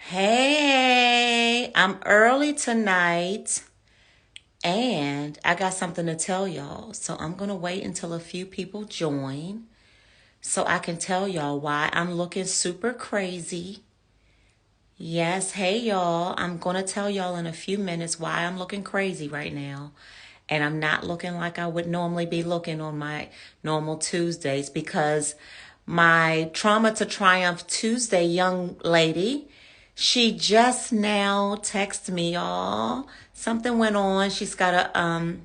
Hey, I'm early tonight and I got something to tell y'all. So I'm going to wait until a few people join so I can tell y'all why I'm looking super crazy. Yes, hey y'all, I'm going to tell y'all in a few minutes why I'm looking crazy right now. And I'm not looking like I would normally be looking on my normal Tuesdays because my Trauma to Triumph Tuesday young lady, she just now texted me, y'all. Something went on. She's got a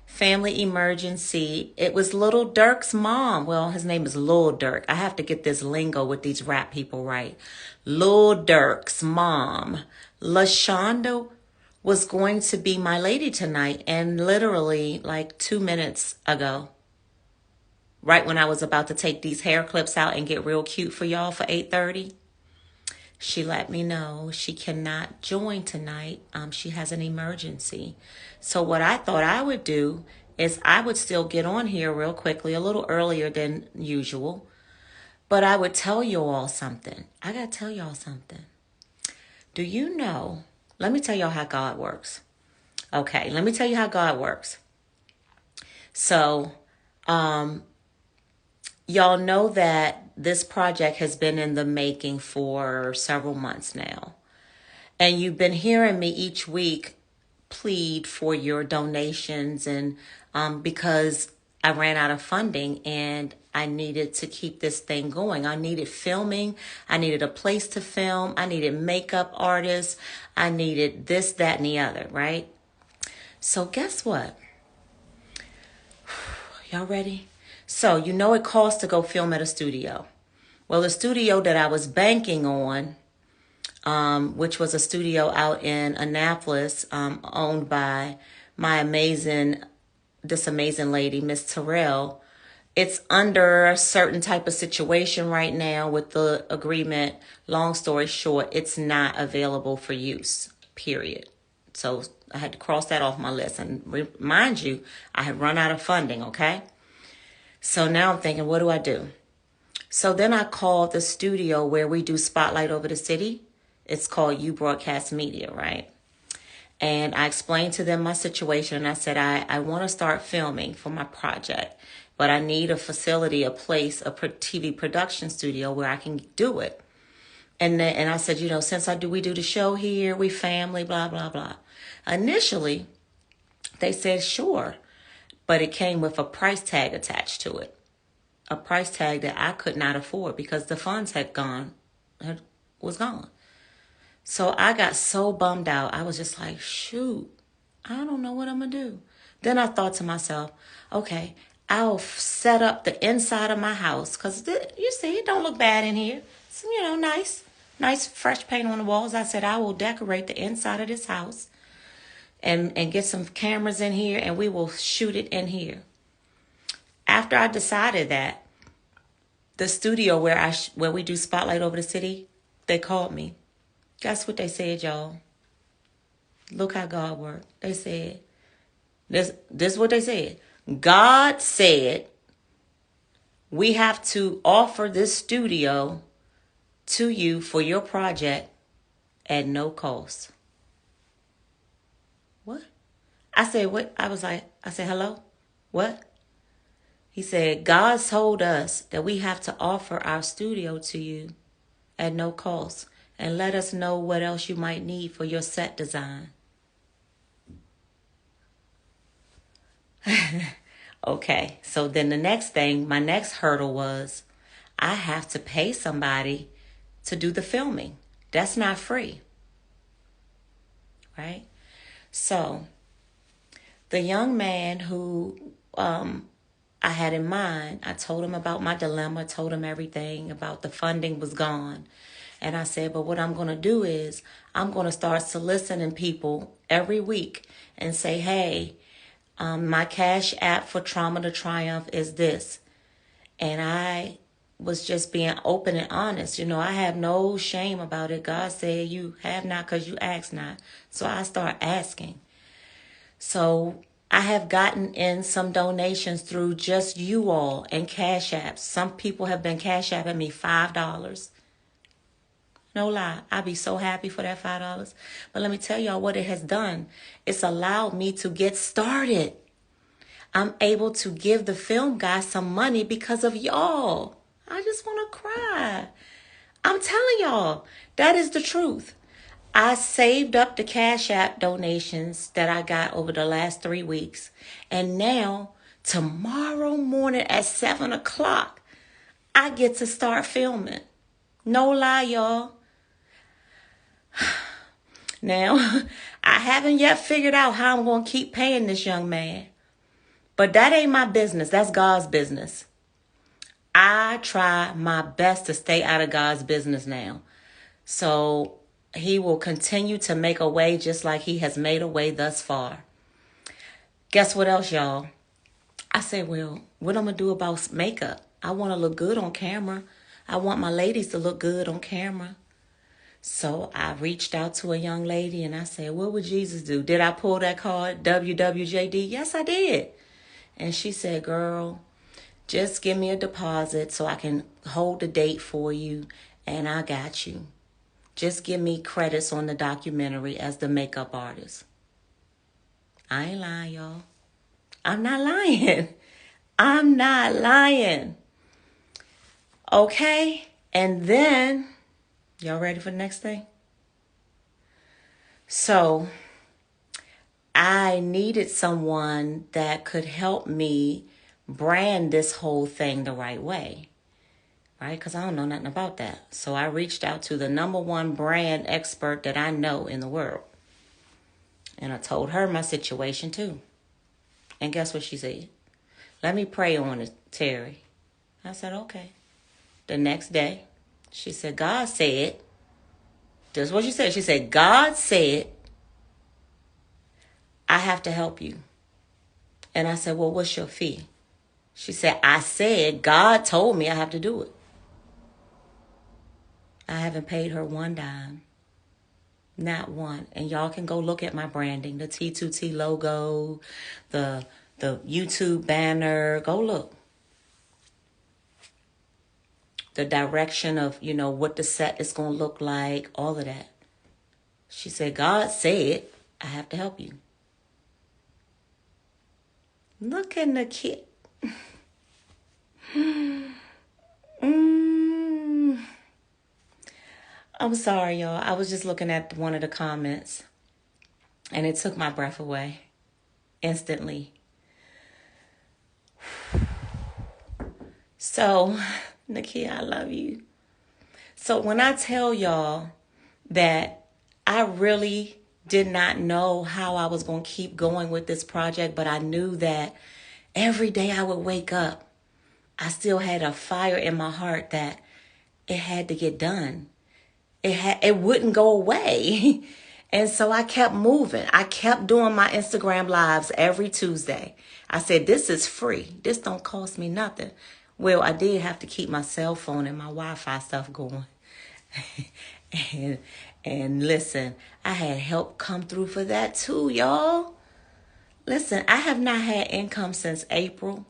family emergency. It was Little Dirk's mom. Well, his name is Lil Dirk. I have to get this lingo with these rap people right. Lil Dirk's mom, LaShonda, was going to be my lady tonight, and literally like 2 minutes ago, right when I was about to take these hair clips out and get real cute for y'all for 8:30, she let me know she cannot join tonight. She has an emergency. So what I thought I would do is I would still get on here real quickly, a little earlier than usual, but I would tell you all something. I got to tell y'all something. Do you know? Let me tell y'all how God works. Okay, let me tell you how God works. So, um, y'all know that this project has been in the making for several months now. And you've been hearing me each week plead for your donations and because I ran out of funding and I needed to keep this thing going. I needed filming. I needed a place to film. I needed makeup artists. I needed this, that, and the other, right? So guess what? Y'all ready? So you know it costs to go film at a studio. Well, the studio that I was banking on, which was a studio out in Annapolis, owned by my this amazing lady, Miss Terrell. It's under a certain type of situation right now with the agreement. Long story short, it's not available for use, period. So I had to cross that off my list. And remind you, I had run out of funding, okay? So now I'm thinking, what do I do? So then I called the studio where we do Spotlight Over the City. It's called You Broadcast Media, right? And I explained to them my situation. And I said, I want to start filming for my project, but I need a facility, a place, a TV production studio where I can do it. And I said, since we do the show here, we family, blah, blah, blah. Initially, they said, sure, but it came with a price tag attached to it. A price tag that I could not afford because the funds was gone. So I got so bummed out. I was just like, shoot, I don't know what I'm going to do. Then I thought to myself, okay, I'll set up the inside of my house because you see, it don't look bad in here. It's, nice fresh paint on the walls. I said, I will decorate the inside of this house and get some cameras in here and we will shoot it in here. After I decided that, the studio where we do Spotlight Over the City, they called me. Guess what they said, y'all? Look how God worked. They said, this is what they said. God said, we have to offer this studio to you for your project at no cost. What? I said, what? I said, hello? What? He said, God told us that we have to offer our studio to you at no cost and let us know what else you might need for your set design. Okay, so then my next hurdle was I have to pay somebody to do the filming. That's not free, right? So the young man who I had in mind, I told him about my dilemma, told him everything about the funding was gone. And I said, but what I'm going to do is I'm going to start soliciting people every week and say, hey, my cash app for Trauma to Triumph is this. And I was just being open and honest. I have no shame about it. God said you have not because you ask not. So I start asking. So I have gotten in some donations through just you all and Cash Apps. Some people have been Cash Apping me $5. No lie. I'd be so happy for that $5. But let me tell y'all what it has done. It's allowed me to get started. I'm able to give the film guy some money because of y'all. I just want to cry. I'm telling y'all, that is the truth. I saved up the Cash App donations that I got over the last 3 weeks. And now, tomorrow morning at 7 o'clock, I get to start filming. No lie, y'all. Now, I haven't yet figured out how I'm going to keep paying this young man. But that ain't my business. That's God's business. I try my best to stay out of God's business now. So he will continue to make a way just like he has made a way thus far. Guess what else, y'all? I said, well, what I'm going to do about makeup? I want to look good on camera. I want my ladies to look good on camera. So I reached out to a young lady and I said, what would Jesus do? Did I pull that card, WWJD? Yes, I did. And she said, girl, just give me a deposit so I can hold the date for you, and I got you. Just give me credits on the documentary as the makeup artist. I ain't lying, y'all. I'm not lying. I'm not lying. Okay? And then, y'all ready for the next thing? So, I needed someone that could help me brand this whole thing the right way, right? Because I don't know nothing about that. So I reached out to the #1 brand expert that I know in the world. And I told her my situation too. And guess what she said? Let me pray on it, Terry. I said, okay. The next day, she said, God said, this is what she said. She said, God said, I have to help you. And I said, well, what's your fee? She said, I said, God told me I have to do it. I haven't paid her one dime. Not one. And y'all can go look at my branding, the T2T logo, the YouTube banner. Go look. The direction of, what the set is going to look like, all of that. She said, God said, I have to help you. Look at the kid. I'm sorry, y'all. I was just looking at one of the comments and it took my breath away instantly. So, Nakia, I love you. So when I tell y'all that I really did not know how I was going to keep going with this project, but I knew that every day I would wake up, I still had a fire in my heart that it had to get done. It wouldn't go away. And so I kept moving. I kept doing my Instagram lives every Tuesday. I said, this is free. This don't cost me nothing. Well, I did have to keep my cell phone and my Wi-Fi stuff going. and listen, I had help come through for that too, y'all. Listen, I have not had income since April.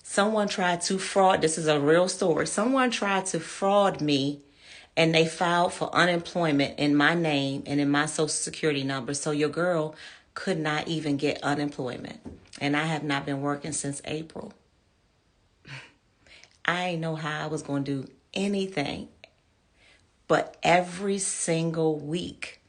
Someone tried to fraud. This is a real story. Someone tried to fraud me and they filed for unemployment in my name and in my social security number. So your girl could not even get unemployment. And I have not been working since April. I didn't know how I was going to do anything. But every single week,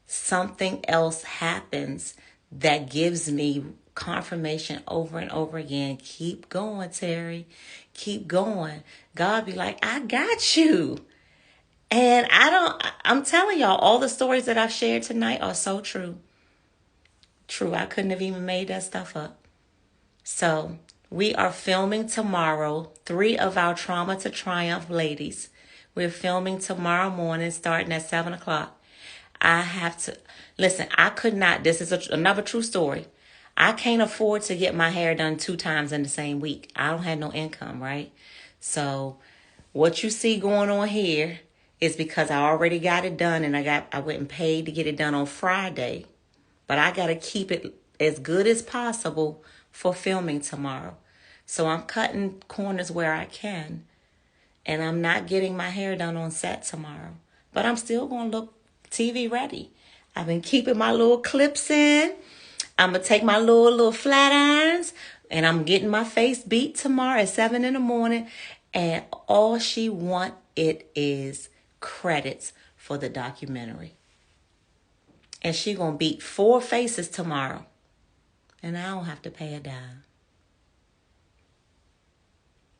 something else happens that gives me confirmation over and over again. Keep going, Terry. Keep going. God be like, I got you. And I'm telling y'all, all the stories that I've shared tonight are so true. True, I couldn't have even made that stuff up. So we are filming tomorrow, 3 of our Trauma to Triumph ladies. We're filming tomorrow morning, starting at 7 o'clock. I have to, listen, I could not, this is another true story. I can't afford to get my hair done 2 times in the same week. I don't have no income, right? So what you see going on here is because I already got it done and I went and paid to get it done on Friday. But I got to keep it as good as possible for filming tomorrow. So I'm cutting corners where I can. And I'm not getting my hair done on set tomorrow. but I'm still going to look TV ready. I've been keeping my little clips in. I'm going to take my little flat irons, and I'm getting my face beat tomorrow at 7 in the morning. And all she want it is credits for the documentary. And she going to beat 4 faces tomorrow. And I don't have to pay a dime.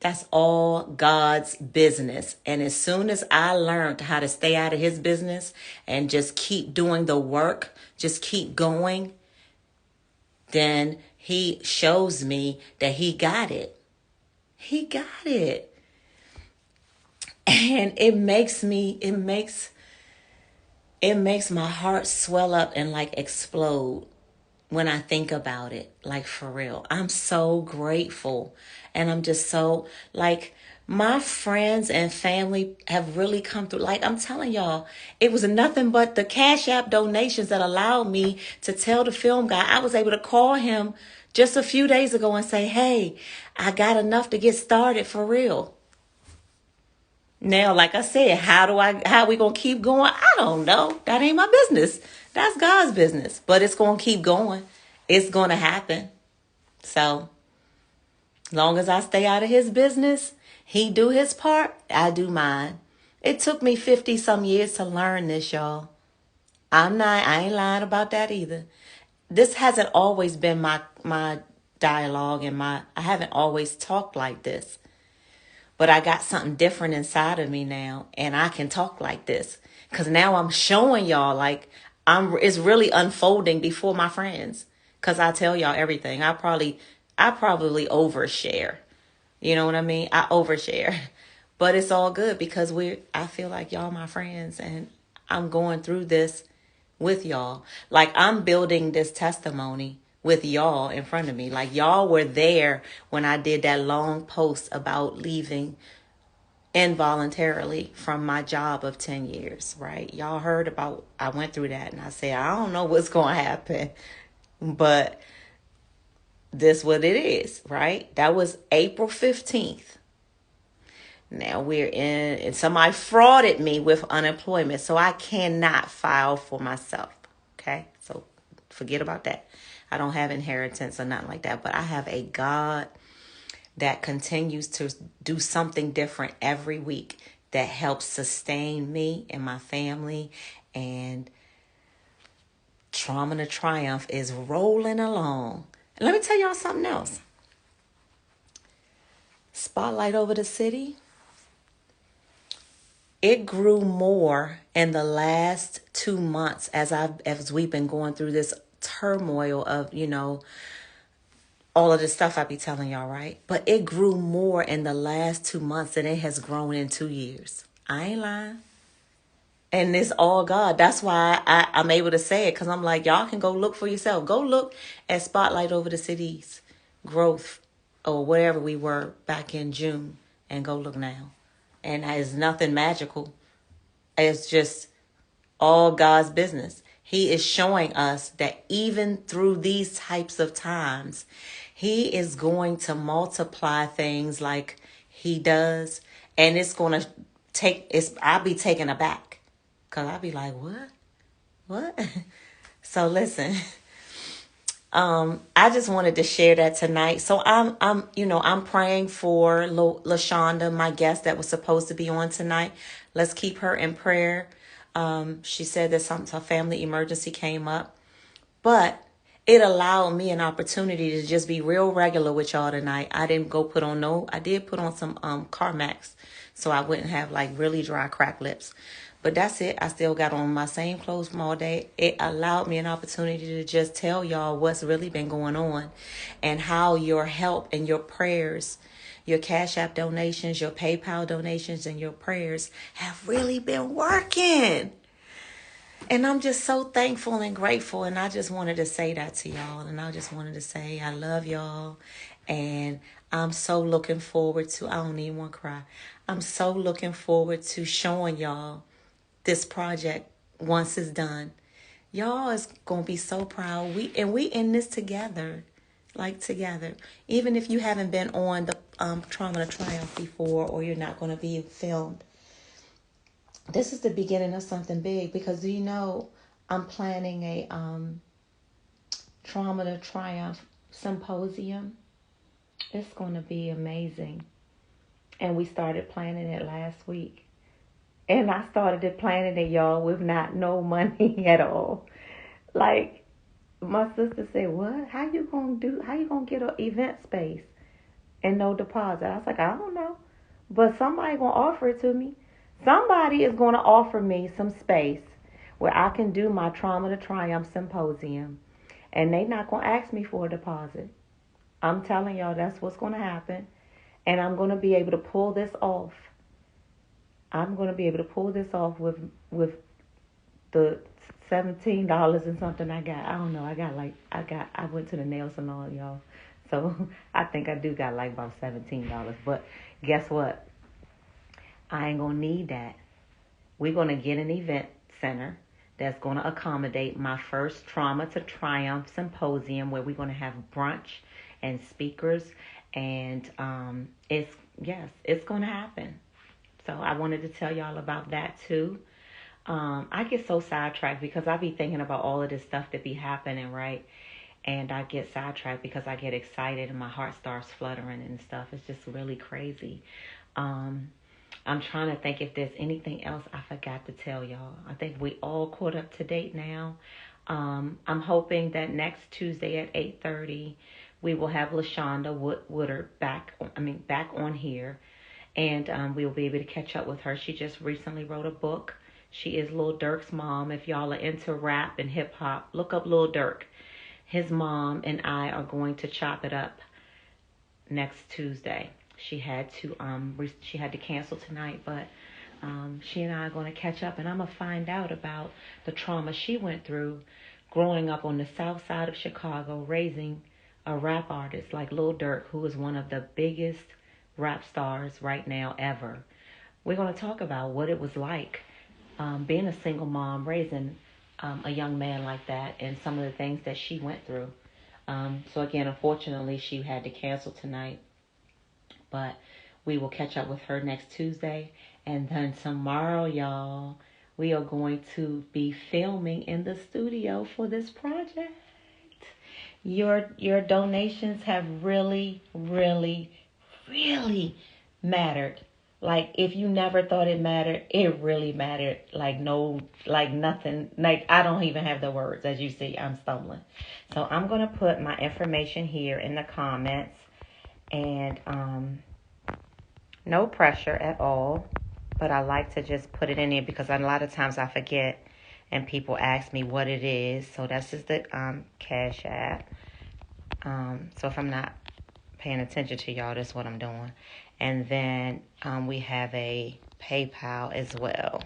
That's all God's business. And as soon as I learned how to stay out of his business and just keep doing the work, just keep going, then he shows me that he got it. He got it. And it makes my heart swell up and like explode when I think about it, like for real. I'm so grateful. And I'm just so like, my friends and family have really come through. Like I'm telling y'all, it was nothing but the Cash App donations that allowed me to tell the film guy. I was able to call him just a few days ago and say, hey, I got enough to get started for real. Now, like I said, how we going to keep going? I don't know. That ain't my business. That's God's business. But it's going to keep going. It's going to happen. So, long as I stay out of his business, he do his part, I do mine. It took me 50 some years to learn this, y'all. I ain't lying about that either. This hasn't always been my dialogue and I haven't always talked like this. But I got something different inside of me now, and I can talk like this. Because now I'm showing y'all, like, it's really unfolding before my friends. Because I tell y'all everything. I probably overshare. You know what I mean? I overshare. But it's all good because I feel like y'all my friends, and I'm going through this with y'all. Like, I'm building this testimony with y'all in front of me. Like, y'all were there when I did that long post about leaving involuntarily from my job of 10 years, right? Y'all heard about, I went through that and I said, I don't know what's going to happen, but this what it is, right? That was April 15th. Now and somebody frauded me with unemployment, so I cannot file for myself, okay? So forget about that. I don't have inheritance or nothing like that, but I have a God that continues to do something different every week that helps sustain me and my family, and Trauma to Triumph is rolling along. And let me tell y'all something else. Spotlight Over the City, it grew more in the last 2 months as we've been going through this turmoil of, all of this stuff I be telling y'all, right? But it grew more in the last 2 months than it has grown in 2 years. I ain't lying. And it's all God. That's why I'm able to say it, because I'm like, y'all can go look for yourself. Go look at Spotlight Over the City's growth or wherever we were back in June, and go look now. And it's nothing magical. It's just all God's business. He is showing us that even through these types of times, he is going to multiply things like he does. And it's going to I'll be taken aback. Because I'll be like, what? So listen, I just wanted to share that tonight. So I'm praying for LaShonda, my guest that was supposed to be on tonight. Let's keep her in prayer. She said that her family emergency came up, but it allowed me an opportunity to just be real regular with y'all tonight. I didn't go I did put on some CarMax so I wouldn't have like really dry cracked lips. But that's it. I still got on my same clothes from all day. It allowed me an opportunity to just tell y'all what's really been going on and how your help and your prayers, your Cash App donations, your PayPal donations, and your prayers have really been working. And I'm just so thankful and grateful. And I just wanted to say that to y'all. And I just wanted to say I love y'all. And I'm so looking forward to, I don't even want to cry. I'm so looking forward to showing y'all this project once it's done. Y'all is going to be so proud. We in this together. Like together. Even if you haven't been on the Trauma to Triumph before, or you're not going to be filmed, this is the beginning of something big, because do you know I'm planning a Trauma to Triumph symposium. It's going to be amazing. And we started planning it last week. And I started planning it, y'all, with not no money at all. Like, my sister said, "What? How you gonna get an event space and no deposit?" I was like, "I don't know. But somebody gonna offer it to me. Somebody is gonna offer me some space where I can do my Trauma to Triumph symposium. And they not gonna ask me for a deposit. I'm telling y'all, that's what's gonna happen. And I'm gonna be able to pull this off. I'm gonna be able to pull this off with the $17 and something I got. I don't know. I went to the nail salon, y'all. So I think I do got like about $17. But guess what? I ain't gonna need that. We're gonna get an event center that's gonna accommodate my first Trauma to Triumph symposium, where we're gonna have brunch and speakers, and it's gonna happen. So I wanted to tell y'all about that too. I get so sidetracked because I be thinking about all of this stuff that be happening, right? And I get sidetracked because I get excited and my heart starts fluttering and stuff. It's just really crazy. Um, I'm trying to think if there's anything else I forgot to tell y'all. I think we all caught up to date now. I'm hoping that next Tuesday at 8:30 we will have LaShonda Woodard back on here, and we will be able to catch up with her. She just recently wrote a book. She is Lil Durk's mom. If y'all are into rap and hip hop, look up Lil Durk. His mom and I are going to chop it up next Tuesday. She had to cancel tonight, but she and I are going to catch up, and I'm gonna find out about the trauma she went through growing up on the south side of Chicago, raising a rap artist like Lil Durk, who is one of the biggest rap stars right now ever. We're going to talk about what it was like being a single mom, raising a young man like that, and some of the things that she went through. So again, unfortunately, she had to cancel tonight, but we will catch up with her next Tuesday. And then tomorrow, y'all, we are going to be filming in the studio for this project. Your donations have really, really, really mattered. Like, if you never thought it mattered, it really mattered. Like, no, like nothing. Like, I don't even have the words. As you see, I'm stumbling. So I'm going to put my information here in the comments. And no pressure at all. But I like to just put it in there because a lot of times I forget. And people ask me what it is. So that's just the Cash App. So if I'm not paying attention to y'all, that's what I'm doing. And then we have a PayPal as well.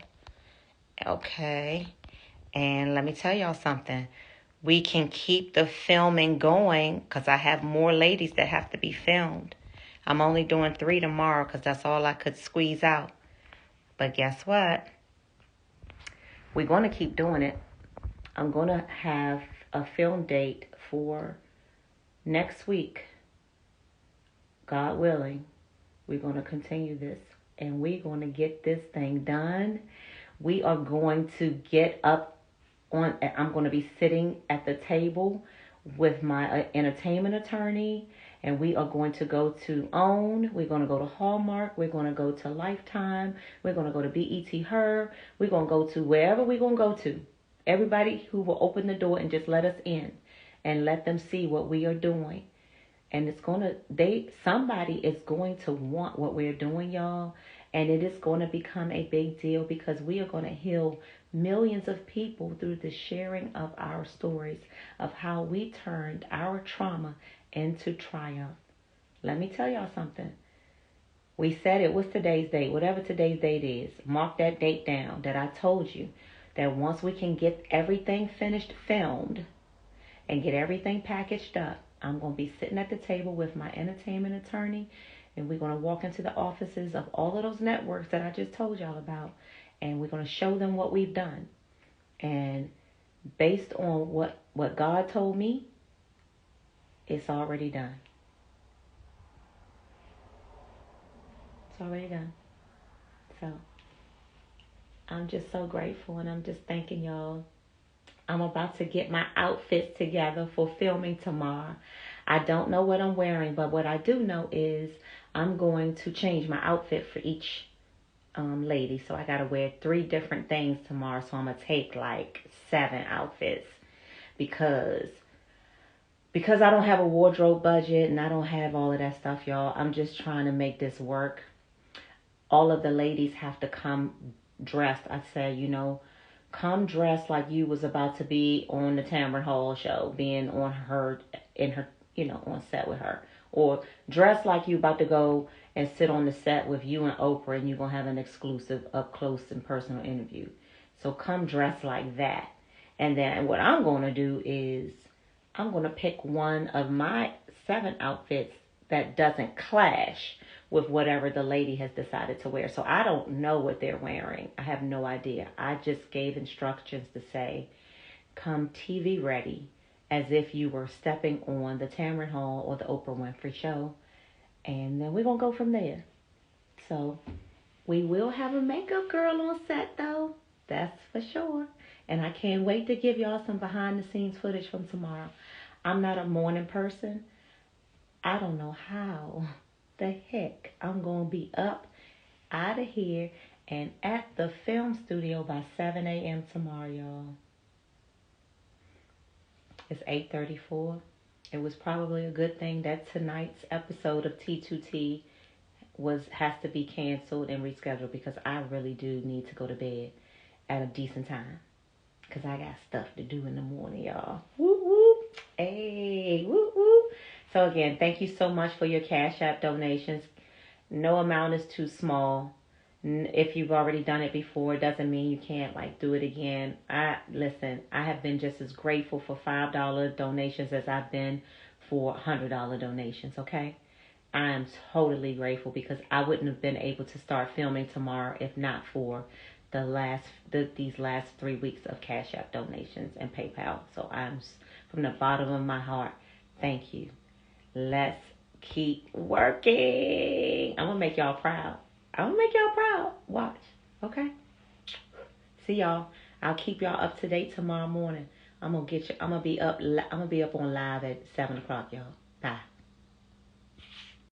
Okay. And let me tell y'all something. We can keep the filming going because I have more ladies that have to be filmed. I'm only doing 3 tomorrow because that's all I could squeeze out. But guess what? We're going to keep doing it. I'm going to have a film date for next week. God willing, we're going to continue this, and we're going to get this thing done. We are going to get up I'm going to be sitting at the table with my entertainment attorney, and we are going to go to OWN. We're going to go to Hallmark. We're going to go to Lifetime. We're going to go to BET Her. We're going to go to wherever we're going to go to. Everybody who will open the door and just let us in and let them see what we are doing. And somebody is going to want what we're doing, y'all. And it is going to become a big deal because we are going to heal millions of people through the sharing of our stories of how we turned our trauma into triumph. Let me tell y'all something. We said it was today's date, whatever today's date is. Mark that date down that I told you that once we can get everything finished, filmed, and get everything packaged up, I'm going to be sitting at the table with my entertainment attorney, and we're going to walk into the offices of all of those networks that I just told y'all about, and we're going to show them what we've done. And based on what God told me, it's already done. It's already done. So I'm just so grateful, and I'm just thanking y'all. I'm about to get my outfits together for filming tomorrow. I don't know what I'm wearing, but what I do know is I'm going to change my outfit for each lady. So I got to wear 3 different things tomorrow. So I'm going to take like 7 outfits because I don't have a wardrobe budget and I don't have all of that stuff, y'all. I'm just trying to make this work. All of the ladies have to come dressed. I said, come dressed like you was about to be on the Tamron Hall show, being on her, in her, on set with her. Or dress like you about to go and sit on the set with you and Oprah and you're going to have an exclusive up close and personal interview. So come dressed like that. And then what I'm going to do is I'm going to pick one of my 7 outfits that doesn't clash with whatever the lady has decided to wear. So I don't know what they're wearing. I have no idea. I just gave instructions to say, come TV ready, as if you were stepping on the Tamron Hall or the Oprah Winfrey Show. And then we're going to go from there. So we will have a makeup girl on set, though. That's for sure. And I can't wait to give y'all some behind the scenes footage from tomorrow. I'm not a morning person. I don't know how the heck I'm going to be up out of here and at the film studio by 7 a.m. tomorrow, y'all. It's 8:34. It was probably a good thing that tonight's episode of T2T has to be canceled and rescheduled, because I really do need to go to bed at a decent time, because I got stuff to do in the morning, y'all. Whoop, whoop. Hey, whoop, whoop. So again, thank you so much for your Cash App donations. No amount is too small. If you've already done it before, it doesn't mean you can't do it again. I have been just as grateful for $5 donations as I've been for $100 donations, okay? I am totally grateful, because I wouldn't have been able to start filming tomorrow if not for these last 3 weeks of Cash App donations and PayPal. So I'm, from the bottom of my heart, thank you. Let's keep working. I'm going to make y'all proud. Watch. Okay? See y'all. I'll keep y'all up to date tomorrow morning. I'm going to be up on live at 7 o'clock, y'all. Bye.